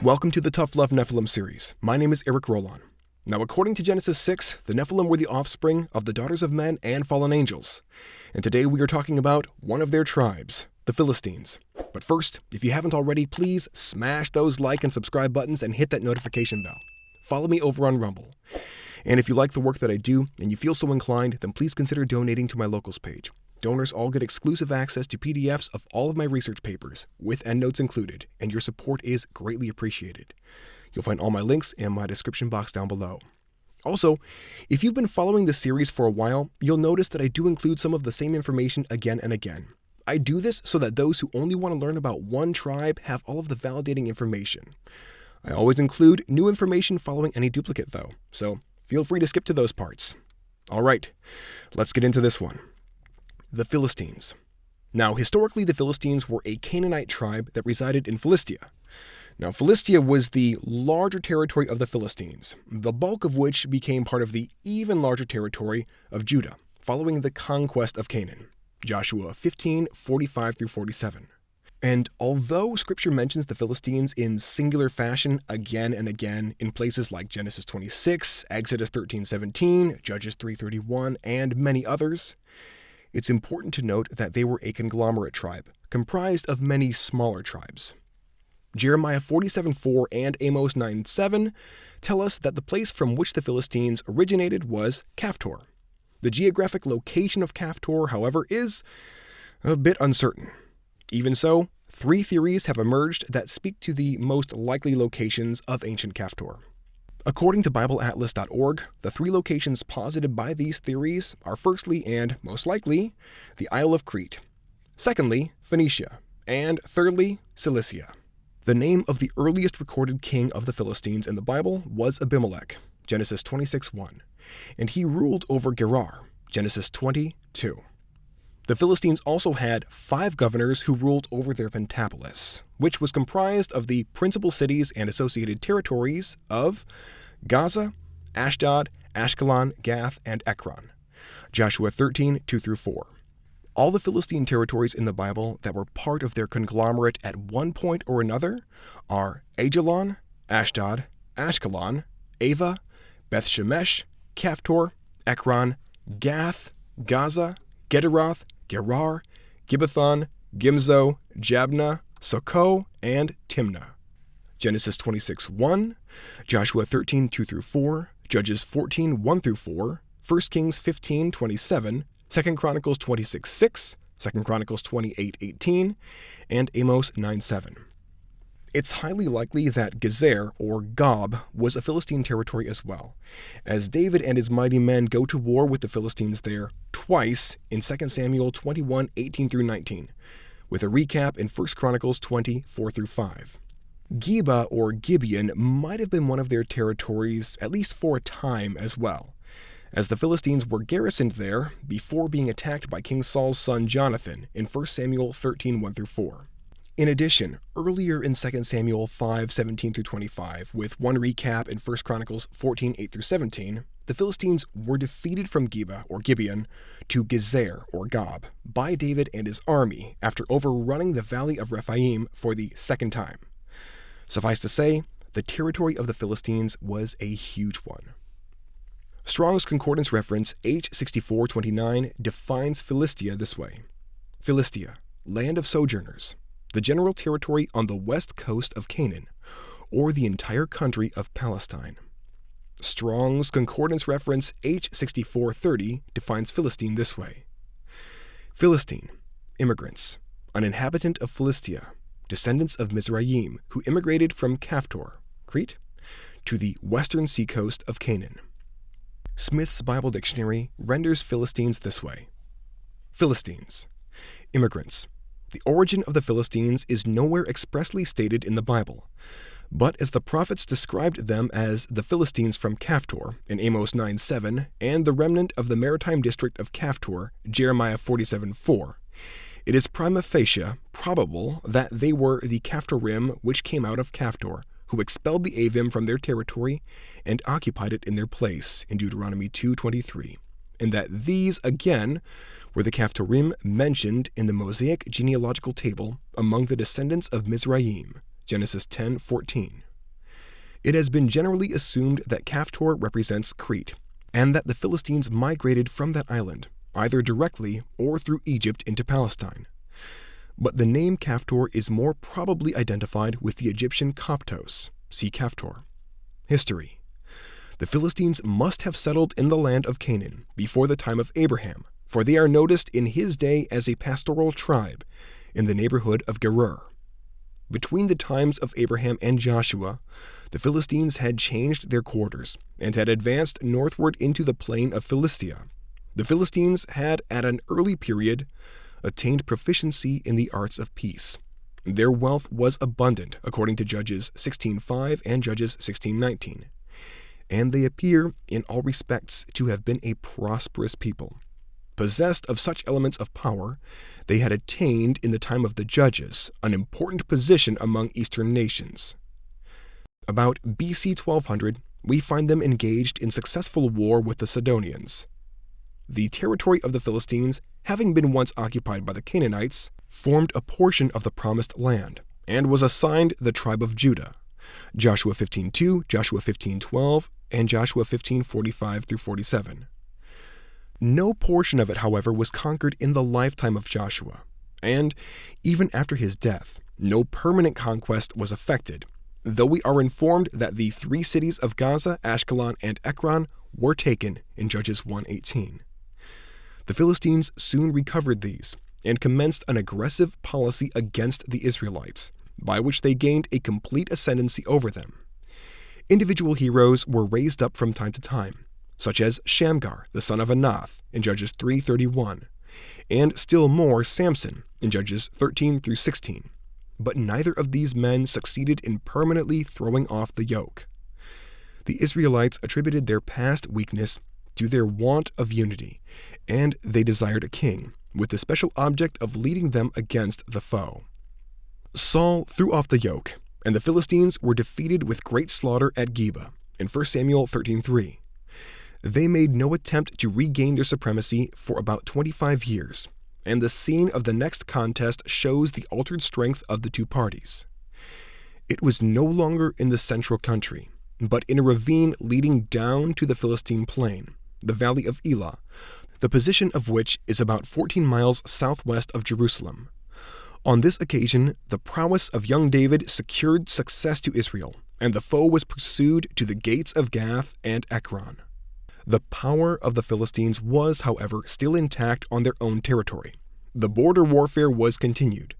Welcome to the Tough Love Nephilim series. My name is Eric Rolon. Now, according to Genesis 6, the Nephilim were the offspring of the daughters of men and fallen angels. And today we are talking about one of their tribes, the Philistines. But first, if you haven't already, please smash those like and subscribe buttons and hit that notification bell. Follow me over on Rumble. And if you like the work that I do and you feel so inclined, then please consider donating to my locals page. Donors all get exclusive access to PDFs of all of my research papers, with endnotes included, and your support is greatly appreciated. You'll find all my links in my description box down below. Also, if you've been following this series for a while, you'll notice that I do include some of the same information again and again. I do this so that those who only want to learn about one tribe have all of the validating information. I always include new information following any duplicate though, so feel free to skip to those parts. All right, let's get into this one. The Philistines. Now, historically, the Philistines were a Canaanite tribe that resided in Philistia. Now, Philistia was the larger territory of the Philistines, the bulk of which became part of the even larger territory of Judah, following the conquest of Canaan. Joshua 15:45-47. And although Scripture mentions the Philistines in singular fashion again and again in places like Genesis 26, Exodus 13:17, Judges 3:31, and many others, it's important to note that they were a conglomerate tribe, comprised of many smaller tribes. Jeremiah 47:4 and Amos 9:7 tell us that the place from which the Philistines originated was Caphtor. The geographic location of Caphtor, however, is a bit uncertain. Even so, 3 theories have emerged that speak to the most likely locations of ancient Caphtor. According to BibleAtlas.org, the 3 locations posited by these theories are firstly, and most likely, the Isle of Crete, secondly, Phoenicia, and thirdly, Cilicia. The name of the earliest recorded king of the Philistines in the Bible was Abimelech, Genesis 26:1, and he ruled over Gerar, Genesis 20:2. The Philistines also had 5 governors who ruled over their pentapolis, which was comprised of the principal cities and associated territories of Gaza, Ashdod, Ashkelon, Gath, and Ekron. Joshua 13:2-4. All the Philistine territories in the Bible that were part of their conglomerate at one point or another are Ajalon, Ashdod, Ashkelon, Ava, Beth Shemesh, Caphtor, Ekron, Gath, Gaza, Gederoth, Gerar, Gibbethon, Gimzo, Jabneh, Sokoh, and Timnah. Genesis 26:1, Joshua 13:2-4, Judges 14:1-4, 1 Kings 15:27, 2 Chronicles 26:6, 2 Chronicles 28:18, and Amos 9:7. It's highly likely that Gezer, or Gob, was a Philistine territory as well, as David and his mighty men go to war with the Philistines there twice in 2 Samuel 21:18-19, with a recap in 1 Chronicles 20:4-5. Geba, or Gibeon, might have been one of their territories, at least for a time as well, as the Philistines were garrisoned there before being attacked by King Saul's son Jonathan in 1 Samuel 13:1-4. In addition, earlier in 2 Samuel 5:17-25, with one recap in 1 Chronicles 14:8-17, the Philistines were defeated from Geba, or Gibeon, to Gezer, or Gob, by David and his army after overrunning the valley of Rephaim for the second time. Suffice to say, the territory of the Philistines was a huge one. Strong's Concordance reference H6429 defines Philistia this way: Philistia, land of sojourners, the general territory on the west coast of Canaan, or the entire country of Palestine. Strong's Concordance reference H6430 defines Philistine this way: Philistine, immigrants, an inhabitant of Philistia, descendants of Mizraim who immigrated from Caphtor, Crete, to the western seacoast of Canaan. Smith's Bible Dictionary renders Philistines this way: Philistines, immigrants. The origin of the Philistines is nowhere expressly stated in the Bible, but as the prophets described them as the Philistines from Caphtor in Amos 9:7 and the remnant of the maritime district of Caphtor, Jeremiah 47:4, it is prima facie probable that they were the Caphtorim which came out of Caphtor, who expelled the Avim from their territory and occupied it in their place in Deuteronomy 2:23, and that these, again, were the Caphtorim mentioned in the Mosaic genealogical table among the descendants of Mizraim, Genesis 10:14. It has been generally assumed that Caphtor represents Crete, and that the Philistines migrated from that island, either directly or through Egypt into Palestine. But the name Caphtor is more probably identified with the Egyptian Koptos, see Caphtor. History. The Philistines must have settled in the land of Canaan before the time of Abraham, for they are noticed in his day as a pastoral tribe in the neighborhood of Gerar. Between the times of Abraham and Joshua, the Philistines had changed their quarters and had advanced northward into the plain of Philistia. The Philistines had, at an early period, attained proficiency in the arts of peace. Their wealth was abundant, according to Judges 16:5 and Judges 16:19, and they appear, in all respects, to have been a prosperous people. Possessed of such elements of power, they had attained, in the time of the Judges, an important position among Eastern nations. About BC 1200, we find them engaged in successful war with the Sidonians. The territory of the Philistines, having been once occupied by the Canaanites, formed a portion of the promised land, and was assigned the tribe of Judah. Joshua 15:2, Joshua 15:12, and Joshua 15:45-47. No portion of it, however, was conquered in the lifetime of Joshua, and, even after his death, no permanent conquest was effected, though we are informed that the 3 cities of Gaza, Ashkelon, and Ekron were taken in Judges 1:18. The Philistines soon recovered these, and commenced an aggressive policy against the Israelites, by which they gained a complete ascendancy over them. Individual heroes were raised up from time to time, such as Shamgar, the son of Anath, in Judges 3:31, and still more Samson, in Judges 13-16. But neither of these men succeeded in permanently throwing off the yoke. The Israelites attributed their past weakness to their want of unity, and they desired a king, with the special object of leading them against the foe. Saul threw off the yoke, and the Philistines were defeated with great slaughter at Geba, in 1 Samuel 13:3. They made no attempt to regain their supremacy for about 25 years, and the scene of the next contest shows the altered strength of the two parties. It was no longer in the central country, but in a ravine leading down to the Philistine plain, the valley of Elah, the position of which is about 14 miles southwest of Jerusalem. On this occasion, the prowess of young David secured success to Israel, and the foe was pursued to the gates of Gath and Ekron. The power of the Philistines was, however, still intact on their own territory. The border warfare was continued.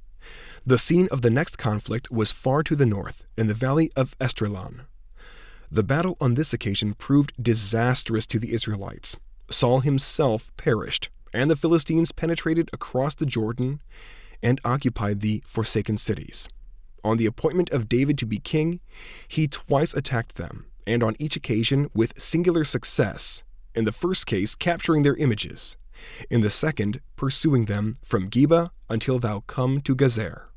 The scene of the next conflict was far to the north, in the valley of Esdraelon. The battle on this occasion proved disastrous to the Israelites. Saul himself perished, and the Philistines penetrated across the Jordan and occupied the forsaken cities. On the appointment of David to be king, he twice attacked them, and on each occasion with singular success, in the first case capturing their images, in the second pursuing them from Geba until thou come to Gazer.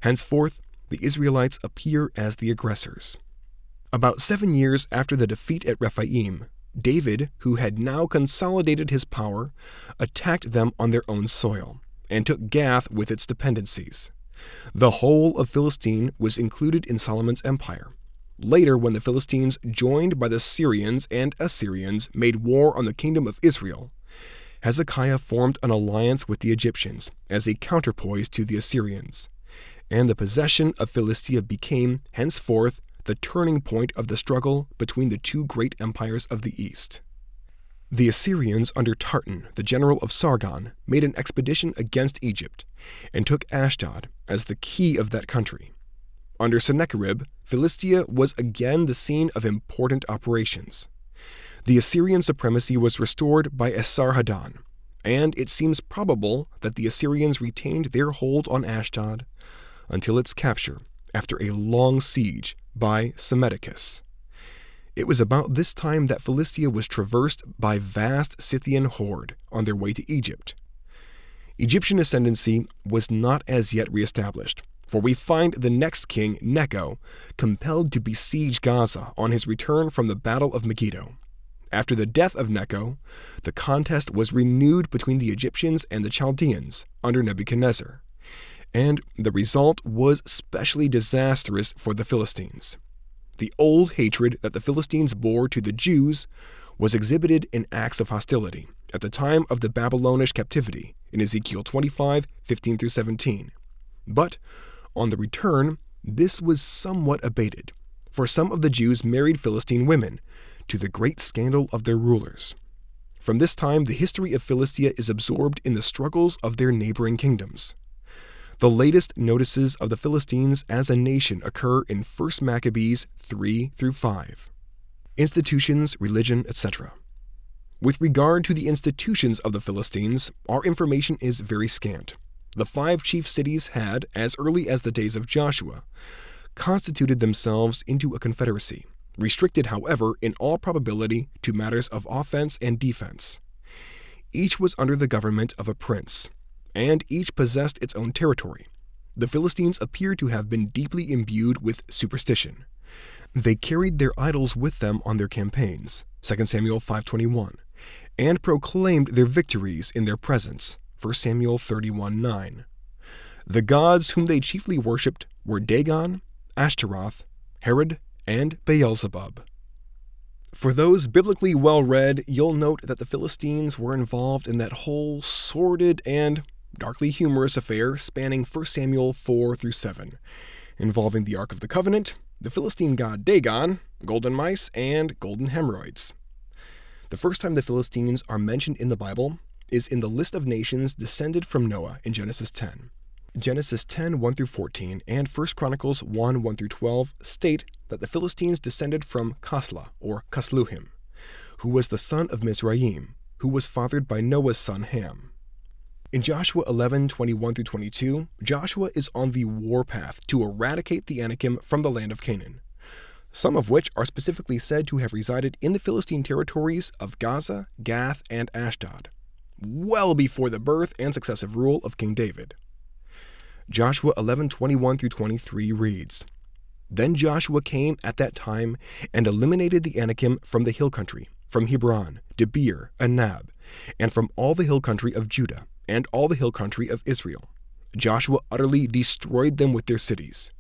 Henceforth, the Israelites appear as the aggressors. About 7 years after the defeat at Rephaim, David, who had now consolidated his power, attacked them on their own soil, and took Gath with its dependencies. The whole of Philistine was included in Solomon's empire. Later, when the Philistines, joined by the Syrians and Assyrians, made war on the kingdom of Israel, Hezekiah formed an alliance with the Egyptians as a counterpoise to the Assyrians, and the possession of Philistia became, henceforth, the turning point of the struggle between the two great empires of the East. The Assyrians under Tartan, the general of Sargon, made an expedition against Egypt and took Ashdod as the key of that country. Under Sennacherib, Philistia was again the scene of important operations. The Assyrian supremacy was restored by Esarhaddon, and it seems probable that the Assyrians retained their hold on Ashdod until its capture after a long siege by Psammetichus. It was about this time that Philistia was traversed by vast Scythian horde on their way to Egypt. Egyptian ascendancy was not as yet reestablished, for we find the next king, Necho, compelled to besiege Gaza on his return from the Battle of Megiddo. After the death of Necho, the contest was renewed between the Egyptians and the Chaldeans under Nebuchadnezzar, and the result was specially disastrous for the Philistines. The old hatred that the Philistines bore to the Jews was exhibited in acts of hostility at the time of the Babylonish captivity in Ezekiel 25:15-17. But on the return, this was somewhat abated, for some of the Jews married Philistine women, to the great scandal of their rulers. From this time, the history of Philistia is absorbed in the struggles of their neighboring kingdoms. The latest notices of the Philistines as a nation occur in 1 Maccabees 3-5. Institutions, religion, etc. With regard to the institutions of the Philistines, our information is very scant. The 5 chief cities had, as early as the days of Joshua, constituted themselves into a confederacy, restricted, however, in all probability to matters of offense and defense. Each was under the government of a prince, and each possessed its own territory. The Philistines appear to have been deeply imbued with superstition. They carried their idols with them on their campaigns, 2 Samuel 5:21, and proclaimed their victories in their presence, 1 Samuel 31:9. The gods whom they chiefly worshipped were Dagon, Ashtaroth, Herod, and Beelzebub. For those biblically well-read, you'll note that the Philistines were involved in that whole sordid and darkly humorous affair spanning 1 Samuel 4-7, involving the Ark of the Covenant, the Philistine god Dagon, golden mice, and golden hemorrhoids. The first time the Philistines are mentioned in the Bible is in the list of nations descended from Noah in Genesis 10. Genesis 10:1-14 and 1 Chronicles 1:1-12 state that the Philistines descended from Kasla, or Kasluhim, who was the son of Mizraim, who was fathered by Noah's son Ham. In Joshua 11:21-22, Joshua is on the warpath to eradicate the Anakim from the land of Canaan, some of which are specifically said to have resided in the Philistine territories of Gaza, Gath, and Ashdod, well before the birth and successive rule of King David. Joshua 11:21-23 reads, Then Joshua came at that time and eliminated the Anakim from the hill country, from Hebron, Debir, Anab, and from all the hill country of Judah, and all the hill country of Israel. Joshua utterly destroyed them with their cities.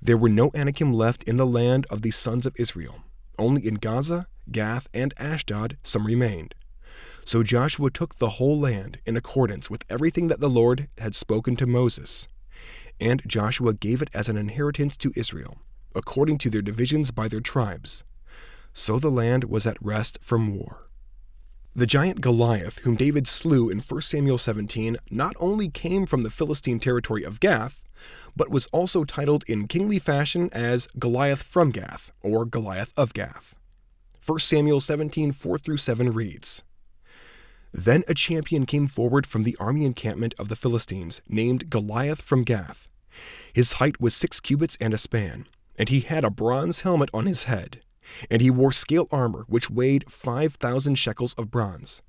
There were no Anakim left in the land of the sons of Israel. Only in Gaza, Gath, and Ashdod some remained. So Joshua took the whole land in accordance with everything that the Lord had spoken to Moses. And Joshua gave it as an inheritance to Israel, according to their divisions by their tribes. So the land was at rest from war. The giant Goliath, whom David slew in 1 Samuel 17, not only came from the Philistine territory of Gath, but was also titled in kingly fashion as Goliath from Gath, or Goliath of Gath. 1 Samuel 17:4-7 reads, Then a champion came forward from the army encampment of the Philistines, named Goliath from Gath. His height was 6 cubits and a span, and he had a bronze helmet on his head. And he wore scale armor, which weighed 5,000 shekels of bronze.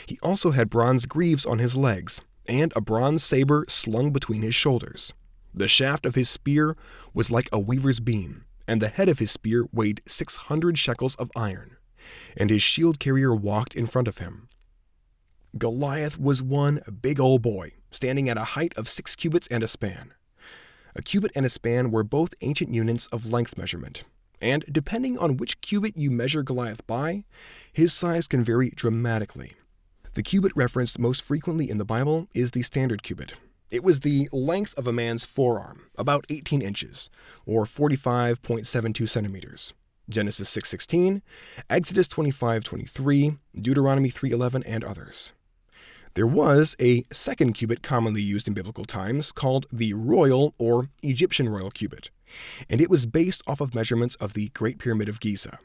He also had bronze greaves on his legs, and a bronze saber slung between his shoulders. The shaft of his spear was like a weaver's beam, and the head of his spear weighed 600 shekels of iron. And his shield carrier walked in front of him. Goliath was one big old boy, standing at a height of 6 cubits and a span. A cubit and a span were both ancient units of length measurement. And depending on which cubit you measure Goliath by, his size can vary dramatically. The cubit referenced most frequently in the Bible is the standard cubit. It was the length of a man's forearm, about 18 inches, or 45.72 centimeters. Genesis 6:16, Exodus 25:23, Deuteronomy 3:11, and others. There was a second cubit commonly used in biblical times called the royal or Egyptian royal cubit, and it was based off of measurements of the Great Pyramid of Giza.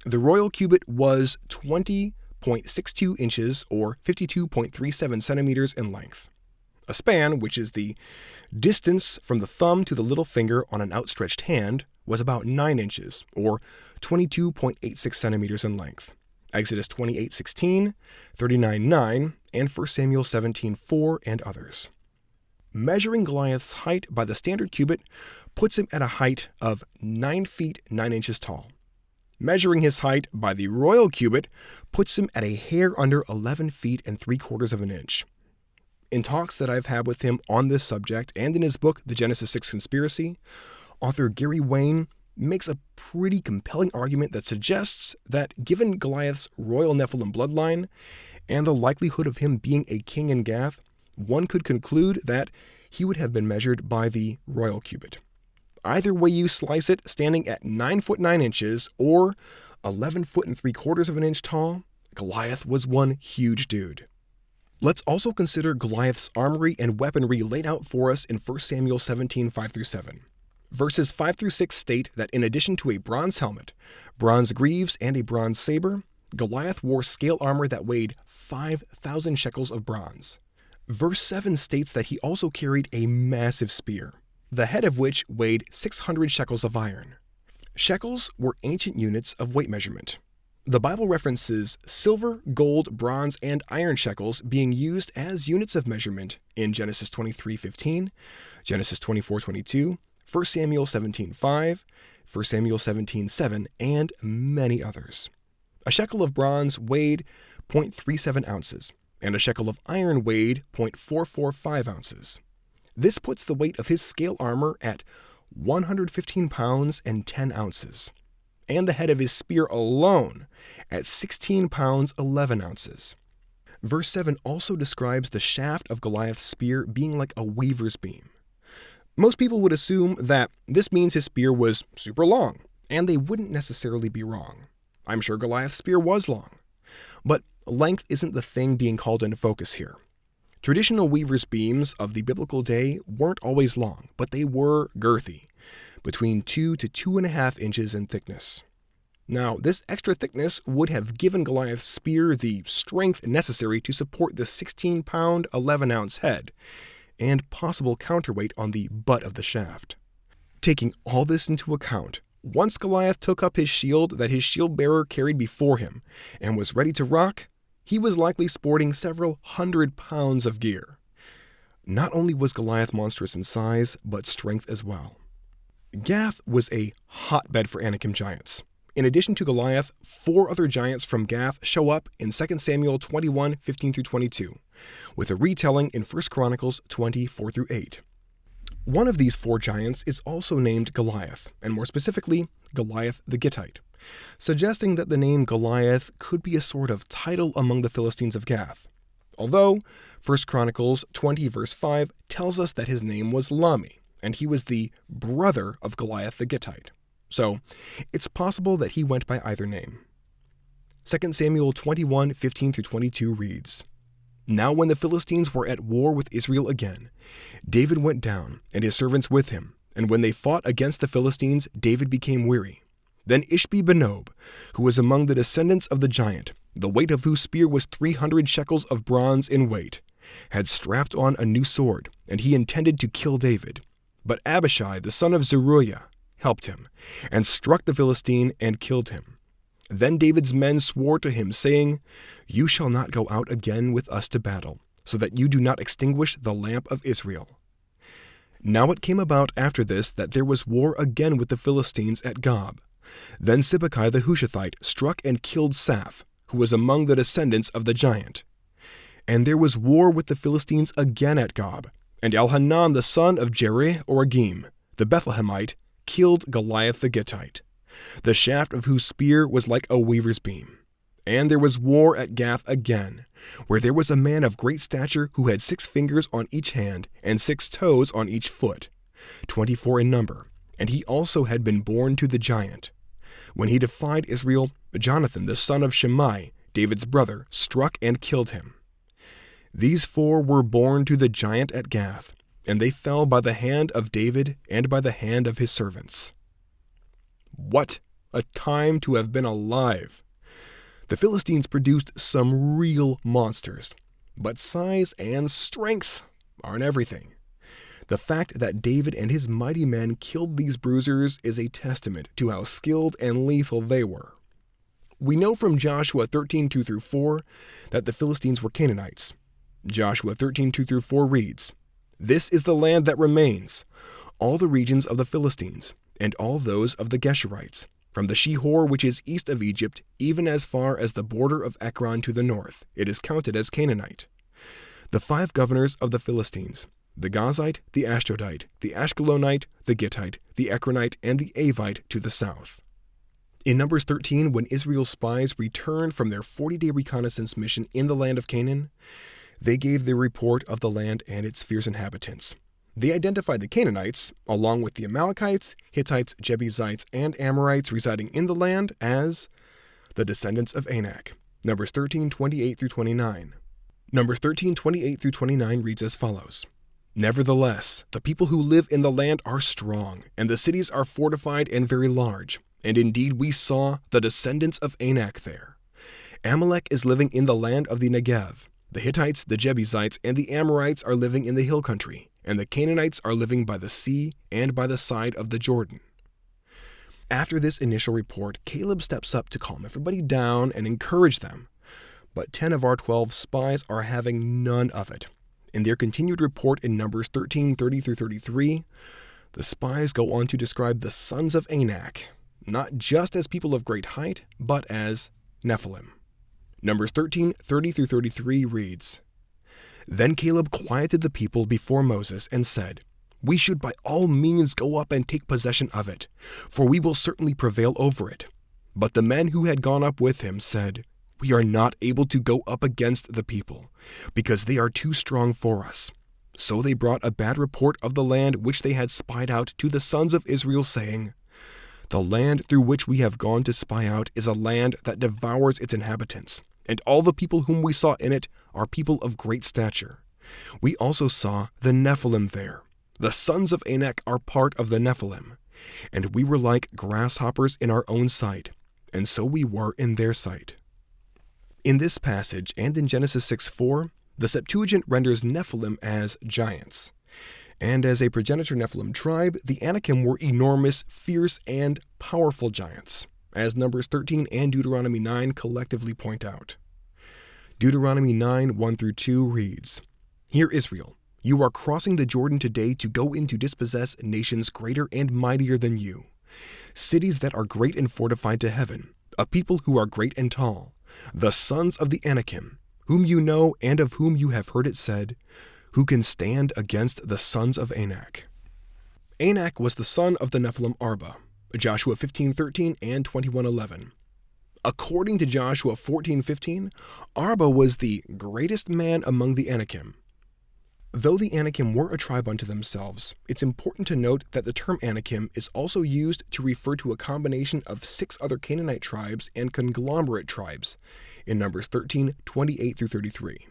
The royal cubit was 20.62 inches or 52.37 centimeters in length. A span, which is the distance from the thumb to the little finger on an outstretched hand, was about 9 inches or 22.86 centimeters in length. Exodus 28:16, 39:9, and 1 Samuel 17:4, and others. Measuring Goliath's height by the standard cubit puts him at a height of 9 feet 9 inches tall. Measuring his height by the royal cubit puts him at a hair under 11 feet and 3/4 of an inch. In talks that I've had with him on this subject and in his book, The Genesis 6 Conspiracy, author Gary Wayne makes a pretty compelling argument that suggests that given Goliath's royal Nephilim bloodline and the likelihood of him being a king in Gath, one could conclude that he would have been measured by the royal cubit. Either way you slice it, standing at 9 foot 9 inches or 11 foot and 3/4 of an inch tall, Goliath was one huge dude. Let's also consider Goliath's armory and weaponry laid out for us in 1 Samuel 17, 5-7. Verses 5-6 state that in addition to a bronze helmet, bronze greaves, and a bronze saber, Goliath wore scale armor that weighed 5,000 shekels of bronze. Verse 7 states that he also carried a massive spear, the head of which weighed 600 shekels of iron. Shekels were ancient units of weight measurement. The Bible references silver, gold, bronze, and iron shekels being used as units of measurement in Genesis 23:15, Genesis 24:22, 1 Samuel 17:5, 1 Samuel 17:7, and many others. A shekel of bronze weighed 0.37 ounces, and a shekel of iron weighed 0.445 ounces. This puts the weight of his scale armor at 115 pounds and 10 ounces, and the head of his spear alone at 16 pounds 11 ounces. Verse 7 also describes the shaft of Goliath's spear being like a weaver's beam. Most people would assume that this means his spear was super long, and they wouldn't necessarily be wrong. I'm sure Goliath's spear was long, but length isn't the thing being called into focus here. Traditional weaver's beams of the biblical day weren't always long, but they were girthy, between 2 to 2.5 inches in thickness. Now, this extra thickness would have given Goliath's spear the strength necessary to support the 16-pound, 11-ounce head, and possible counterweight on the butt of the shaft. Taking all this into account, once Goliath took up his shield that his shield-bearer carried before him and was ready to rock, he was likely sporting several 100 pounds of gear. Not only was Goliath monstrous in size, but strength as well. Gath was a hotbed for Anakim giants. In addition to Goliath, 4 other giants from Gath show up in 2 Samuel 21:15-22, with a retelling in 1 Chronicles 20:4-8. One of these 4 giants is also named Goliath, and more specifically, Goliath the Gittite, suggesting that the name Goliath could be a sort of title among the Philistines of Gath. Although 1 Chronicles 20 verse 5 tells us that his name was Lami, and he was the brother of Goliath the Gittite. So, it's possible that he went by either name. 2 Samuel 21:15-22 reads, "Now when the Philistines were at war with Israel again, David went down, and his servants with him, and when they fought against the Philistines, David became weary. Then Ishbi-Benob, who was among the descendants of the giant, the weight of whose spear was 300 shekels of bronze in weight, had strapped on a new sword, and he intended to kill David. But Abishai, the son of Zeruiah, helped him, and struck the Philistine and killed him. Then David's men swore to him, saying, 'You shall not go out again with us to battle, so that you do not extinguish the lamp of Israel.' Now it came about after this that there was war again with the Philistines at Gob. Then Sibbecai the Hushathite struck and killed Saph, who was among the descendants of the giant. And there was war with the Philistines again at Gob, and Elhanan the son of Jerah-Oregim, the Bethlehemite, killed Goliath the Gittite, the shaft of whose spear was like a weaver's beam. And there was war at Gath again, where there was a man of great stature who had 6 fingers on each hand and 6 toes on each foot, 24 in number, and he also had been born to the giant. When he defied Israel, Jonathan the son of Shimei, David's brother, struck and killed him. These 4 were born to the giant at Gath, and they fell by the hand of David and by the hand of his servants." What a time to have been alive! The Philistines produced some real monsters, but size and strength aren't everything. The fact that David and his mighty men killed these bruisers is a testament to how skilled and lethal they were. We know from Joshua 13:2-4 that the Philistines were Canaanites. Joshua 13:2-4 reads, "This is the land that remains, all the regions of the Philistines, and all those of the Geshurites, from the Shihor which is east of Egypt, even as far as the border of Ekron to the north. It is counted as Canaanite. The 5 governors of the Philistines, the Gazite, the Ashdodite, the Ashkelonite, the Gittite, the Ekronite, and the Avite to the south. In Numbers 13, when Israel's spies returned from their 40-day reconnaissance mission in the land of Canaan, they gave their report of the land and its fierce inhabitants. They identified the Canaanites, along with the Amalekites, Hittites, Jebusites, and Amorites residing in the land as the descendants of Anak. Numbers 13:28-29. Numbers 13:28-29 reads as follows. Nevertheless, the people who live in the land are strong, and the cities are fortified and very large. And indeed we saw the descendants of Anak there. Amalek is living in the land of the Negev. The Hittites, the Jebusites, and the Amorites are living in the hill country, and the Canaanites are living by the sea and by the side of the Jordan. After this initial report, Caleb steps up to calm everybody down and encourage them. But 10 of our 12 spies are having none of it. In their continued report in Numbers 13:30-33, the spies go on to describe the sons of Anak, not just as people of great height, but as Nephilim. Numbers 13:30-33 reads, Then Caleb quieted the people before Moses and said, We should by all means go up and take possession of it, for we will certainly prevail over it. But the men who had gone up with him said, We are not able to go up against the people, because they are too strong for us. So they brought a bad report of the land which they had spied out to the sons of Israel, saying, The land through which we have gone to spy out is a land that devours its inhabitants, and all the people whom we saw in it are people of great stature. We also saw the Nephilim there. The sons of Anak are part of the Nephilim, and we were like grasshoppers in our own sight, and so we were in their sight. In this passage and in Genesis 6:4, the Septuagint renders Nephilim as giants. And as a progenitor Nephilim tribe, the Anakim were enormous, fierce, and powerful giants, as Numbers 13 and Deuteronomy 9 collectively point out. Deuteronomy 9:1-2 reads, Hear Israel, you are crossing the Jordan today to go in to dispossess nations greater and mightier than you, cities that are great and fortified to heaven, a people who are great and tall, the sons of the Anakim, whom you know and of whom you have heard it said, who can stand against the sons of Anak. Anak was the son of the Nephilim Arba, Joshua 15:13 and 21:11. According to Joshua 14:15, Arba was the greatest man among the Anakim. Though the Anakim were a tribe unto themselves, it's important to note that the term Anakim is also used to refer to a combination of 6 other Canaanite tribes and conglomerate tribes in Numbers 13:28-33.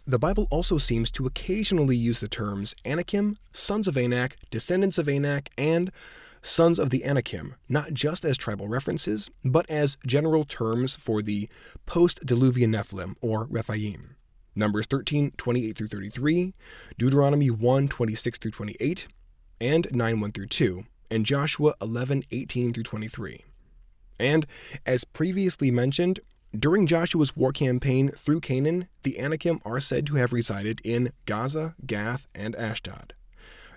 The Bible also seems to occasionally use the terms Anakim, sons of Anak, descendants of Anak, and sons of the Anakim, not just as tribal references, but as general terms for the post-Diluvian Nephilim, or Rephaim. Numbers 13:28-33, Deuteronomy 1:26-28, and 9:1-2, and Joshua 11:18-23. And, as previously mentioned, during Joshua's war campaign through Canaan, the Anakim are said to have resided in Gaza, Gath, and Ashdod.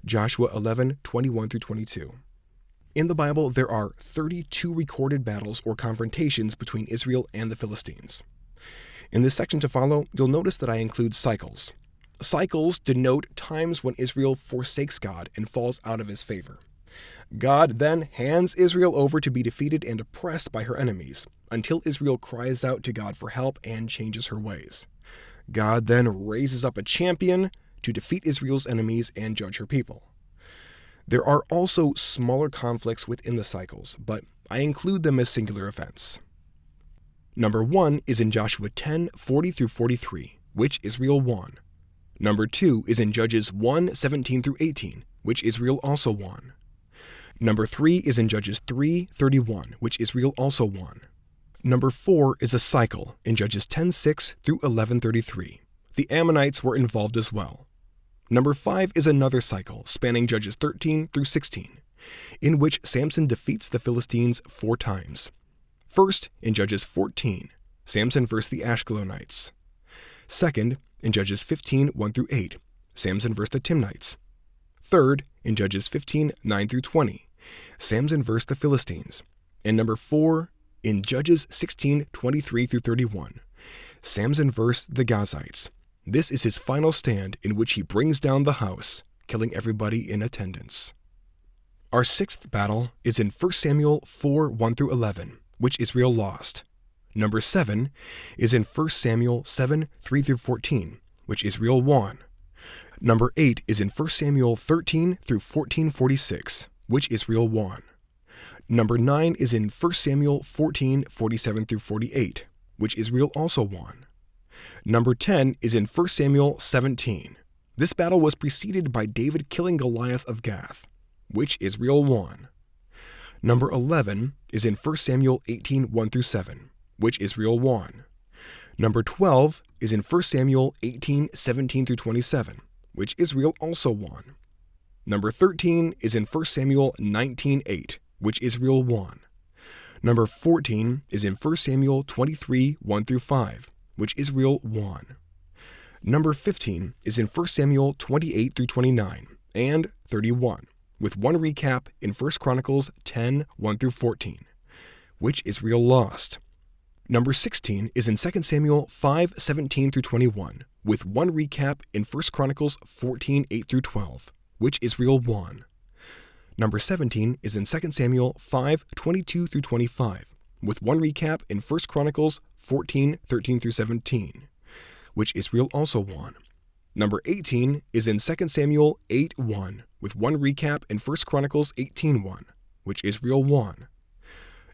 Joshua 11:21-22. In the Bible, there are 32 recorded battles or confrontations between Israel and the Philistines. In this section to follow, you'll notice that I include cycles. Cycles denote times when Israel forsakes God and falls out of his favor. God then hands Israel over to be defeated and oppressed by her enemies, until Israel cries out to God for help and changes her ways. God then raises up a champion to defeat Israel's enemies and judge her people. There are also smaller conflicts within the cycles, but I include them as singular events. Number 1 is in Joshua 10:40-43, which Israel won. Number 2 is in Judges 1:17-18, which Israel also won. Number 3 is in Judges 3:31, which Israel also won. Number 4 is a cycle in Judges 10:6-11:33. The Ammonites were involved as well. Number 5 is another cycle spanning Judges 13-16, in which Samson defeats the Philistines 4 times. First, in Judges 14, Samson versus the Ashkelonites. Second, in Judges 15:1-8, Samson versus the Timnites. Third, in Judges 15:9-20, Samson versus the Philistines. And number 4, in Judges 16:23-31, Samson versus the Gazites. This is his final stand in which he brings down the house killing everybody in attendance. Our sixth battle is in 1 Samuel 4, 1-11, which Israel lost. Number 7 is in 1 Samuel 7, 3-14, which Israel won. Number 8 is in 1 Samuel 13 through 14:46, which Israel won. Number 9 is in 1 Samuel 14, 47-48, which Israel also won. Number 10 is in 1 Samuel 17. This battle was preceded by David killing Goliath of Gath, which Israel won. Number 11 is in 1 Samuel 18, 1-7, which Israel won. Number 12 is in 1 Samuel 18, 17-27, which Israel also won. Number 13 is in 1 Samuel 19, 8, which Israel won. Number 14 is in 1 Samuel 23, 1-5, which Israel won. Number 15 is in 1 Samuel 28-29 and 31, with one recap in 1 Chronicles 10, 1-14, which Israel lost. Number 16 is in 2 Samuel 5, 17-21, with one recap in 1 Chronicles 14, 8-12, which Israel won. Number 17 is in 2 Samuel 5, 22-25, with one recap in 1 Chronicles 14, 13-17, which Israel also won. Number 18 is in 2 Samuel 8, 1, with one recap in 1 Chronicles 18, 1, which Israel won.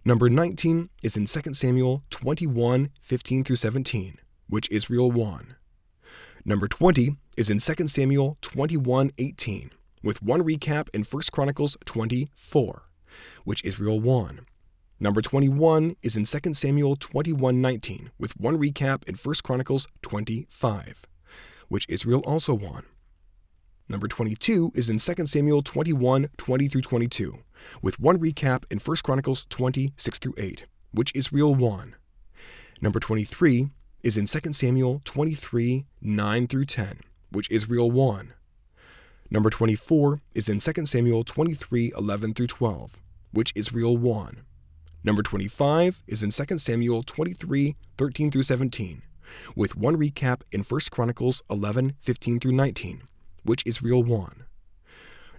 Number 19 is in 2 Samuel 21, 15-17, which Israel won. Number 20 is in 2 Samuel 21, 18, with one recap in 1 Chronicles 24, which Israel won. Number 21 is in 2 Samuel 21, 19, with one recap in 1 Chronicles 25, which Israel also won. Number 22 is in 2 Samuel 21, 20-22, with one recap in 1 Chronicles 20, 6-8, which Israel won. Number 23 is in 2 Samuel 23, 9-10, which Israel won. Number 24 is in 2 Samuel 23, 11-12, which Israel won. Number 25 is in 2 Samuel 23, 13-17, with one recap in 1 Chronicles 11, 15-19, which Israel won.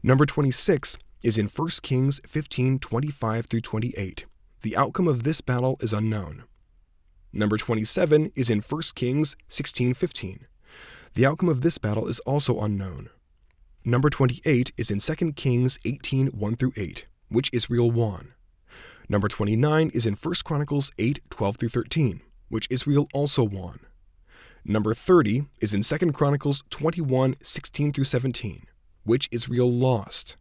Number 26 is in 1 Kings 15, 25-28. The outcome of this battle is unknown. Number 27 is in 1 Kings 16, 15. The outcome of this battle is also unknown. Number 28 is in 2 Kings 18, 1-8, which Israel won. Number 29 is in 1 Chronicles 8, 12-13, which Israel also won. Number 30 is in 2 Chronicles 21, 16-17, which Israel lost.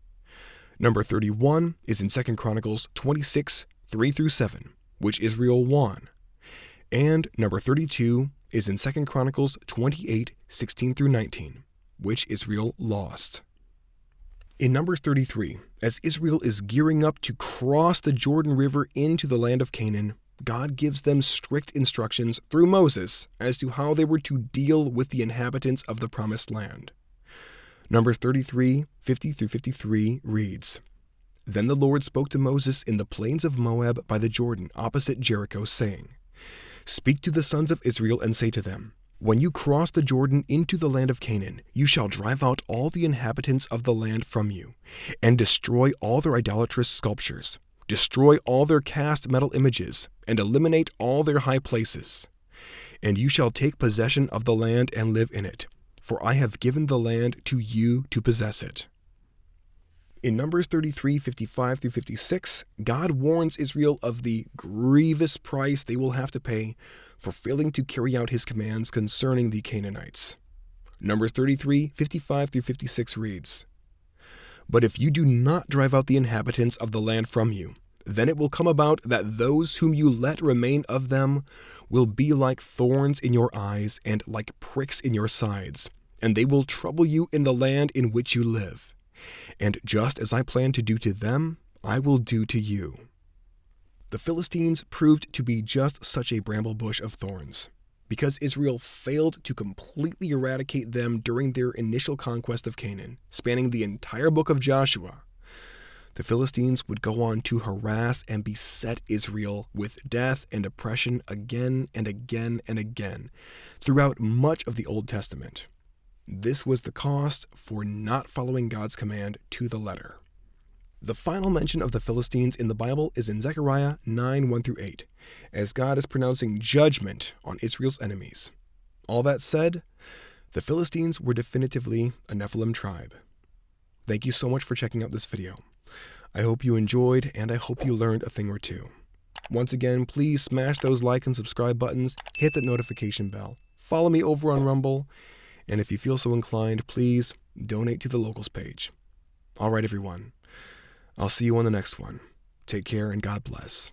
Number 31 is in 2 Chronicles 26, 3-7, which Israel won. And number 32 is in 2 Chronicles 28, 16-19, which Israel lost. In Numbers 33, as Israel is gearing up to cross the Jordan River into the land of Canaan, God gives them strict instructions through Moses as to how they were to deal with the inhabitants of the promised land. Numbers 33, 50-53 reads, "Then the Lord spoke to Moses in the plains of Moab by the Jordan opposite Jericho, saying, 'Speak to the sons of Israel and say to them, when you cross the Jordan into the land of Canaan, you shall drive out all the inhabitants of the land from you, and destroy all their idolatrous sculptures, destroy all their cast metal images, and eliminate all their high places. And you shall take possession of the land and live in it, for I have given the land to you to possess it.'" In Numbers 33, 55-56, God warns Israel of the grievous price they will have to pay for failing to carry out his commands concerning the Canaanites. Numbers 33, 55-56 reads, "But if you do not drive out the inhabitants of the land from you, then it will come about that those whom you let remain of them will be like thorns in your eyes and like pricks in your sides, and they will trouble you in the land in which you live. And just as I plan to do to them, I will do to you." The Philistines proved to be just such a bramble bush of thorns. Because Israel failed to completely eradicate them during their initial conquest of Canaan, spanning the entire book of Joshua, the Philistines would go on to harass and beset Israel with death and oppression again and again and again throughout much of the Old Testament. This was the cost for not following God's command to the letter. The final mention of the Philistines in the Bible is in Zechariah 9:1-8, as God is pronouncing judgment on Israel's enemies. All that said, the Philistines were definitively a Nephilim tribe. Thank you so much for checking out this video. I hope you enjoyed, and I hope you learned a thing or two. Once again, please smash those like and subscribe buttons, hit that notification bell, follow me over on Rumble, and if you feel so inclined, please donate to the locals page. All right, everyone. I'll see you on the next one. Take care and God bless.